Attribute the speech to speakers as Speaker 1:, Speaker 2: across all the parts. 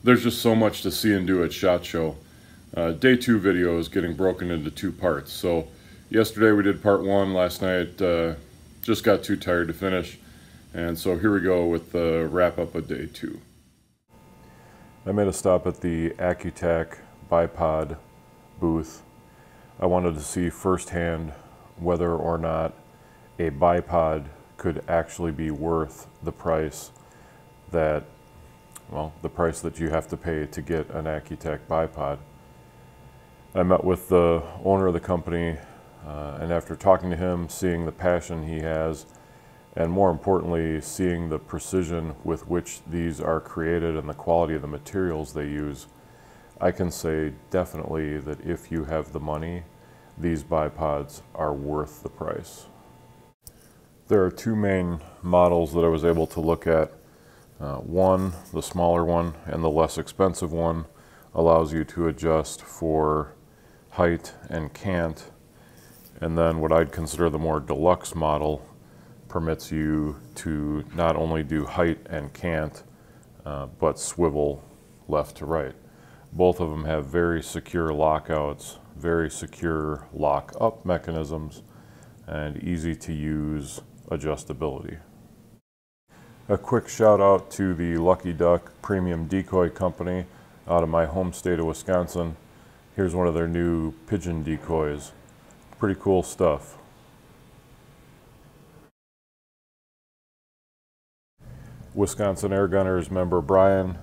Speaker 1: There's just so much to see and do at SHOT Show. Day 2 video is getting broken into 2 parts. So yesterday we did part 1, last night just got too tired to finish. And so here we go with the wrap up of day 2. I made a stop at the Accu-tac bipod booth. I wanted to see firsthand whether or not a bipod could actually be worth the price that you have to pay to get an Accu-tac bipod. I met with the owner of the company, and after talking to him, seeing the passion he has, and more importantly, seeing the precision with which these are created and the quality of the materials they use, I can say definitely that if you have the money, these bipods are worth the price. There are 2 main models that I was able to look at. One, the smaller one, and the less expensive one allows you to adjust for height and cant, and then what I'd consider the more deluxe model permits you to not only do height and cant, but swivel left to right. Both of them have very secure lockouts, very secure lock-up mechanisms, and easy to use adjustability. A quick shout out to the Lucky Duck Premium Decoy Company out of my home state of Wisconsin. Here's one of their new pigeon decoys. Pretty cool stuff. Wisconsin AirGunners member Brian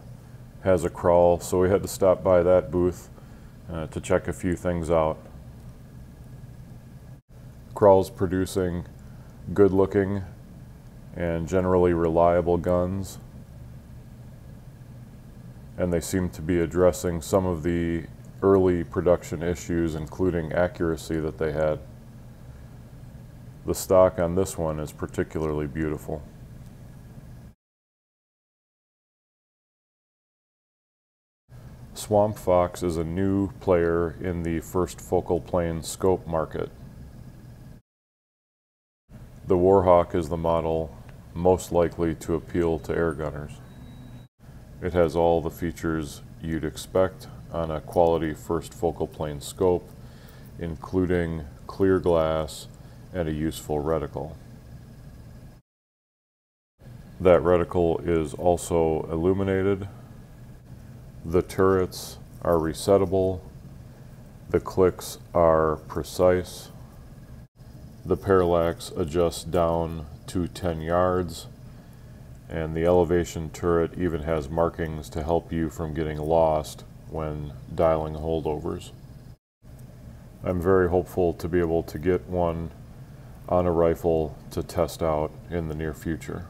Speaker 1: has a crawl, so we had to stop by that booth to check a few things out. Crawl's producing good looking and generally reliable guns, and they seem to be addressing some of the early production issues, including accuracy, that they had. The stock on this one is particularly beautiful. Swamp Fox is a new player in the first focal plane scope market. The Warhawk is the model most likely to appeal to AirGunners. It has all the features you'd expect on a quality first focal plane scope, including clear glass and a useful reticle. That reticle is also illuminated. The turrets are resettable. The clicks are precise. The parallax adjusts down to 10 yards, and the elevation turret even has markings to help you from getting lost when dialing holdovers. I'm very hopeful to be able to get one on a rifle to test out in the near future.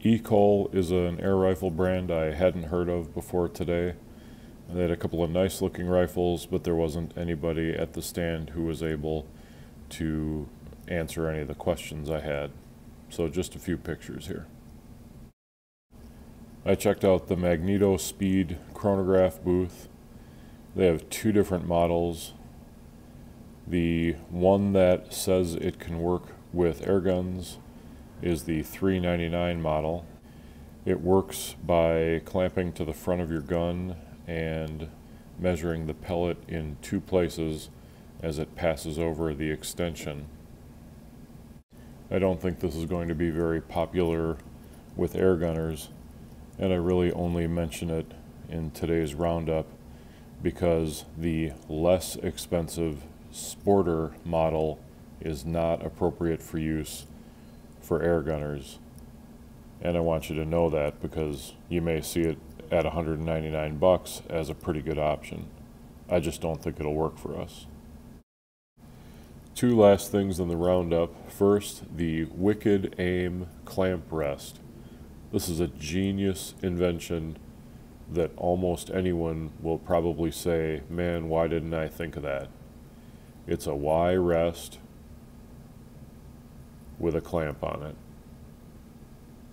Speaker 1: Ecole is an air rifle brand I hadn't heard of before today. They had a couple of nice looking rifles, but there wasn't anybody at the stand who was able to answer any of the questions I had. So just a few pictures here. I checked out the MagnetoSpeed chronograph booth. They have 2 different models. The one that says it can work with air guns is the $399 model. It works by clamping to the front of your gun and measuring the pellet in 2 places as it passes over the extension. I don't think this is going to be very popular with AirGunners, and I really only mention it in today's roundup because the less expensive Sporter model is not appropriate for use for AirGunners. And I want you to know that because you may see it at $199 as a pretty good option. I just don't think it'll work for us. 2 last things in the roundup. First, the Wicked Aim clamp rest. This is a genius invention that almost anyone will probably say, man, why didn't I think of that? It's a Y rest with a clamp on it.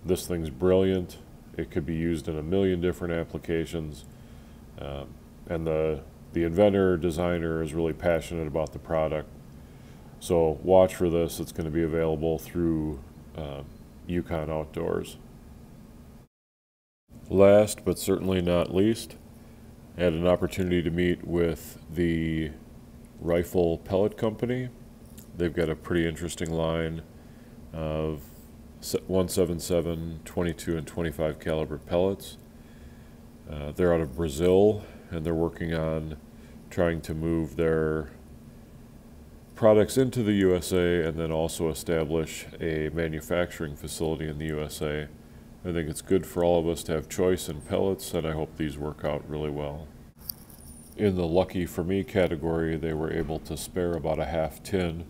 Speaker 1: This thing's brilliant. It could be used in a million different applications. And the inventor, designer is really passionate about the product. So watch for this. It's going to be available through Yukon Outdoors. Last but certainly not least, I had an opportunity to meet with the rifle pellet company. They've got a pretty interesting line of 177, 22, and 25 caliber pellets. They're out of Brazil, and they're working on trying to move their products into the USA and then also establish a manufacturing facility in the USA. I think it's good for all of us to have choice in pellets, and I hope these work out really well. In the lucky for me category, they were able to spare about a half tin,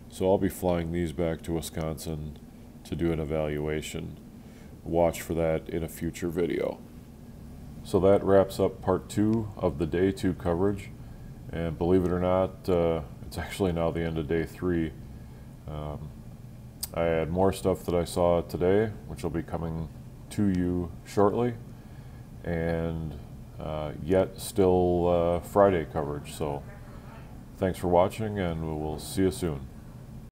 Speaker 1: so I'll be flying these back to Wisconsin to do an evaluation. Watch for that in a future video. So that wraps up part 2 of the day 2 coverage, and believe it or not, it's actually now the end of day 3. I had more stuff that I saw today, which will be coming to you shortly, and yet still Friday coverage. So thanks for watching, and we'll see you soon.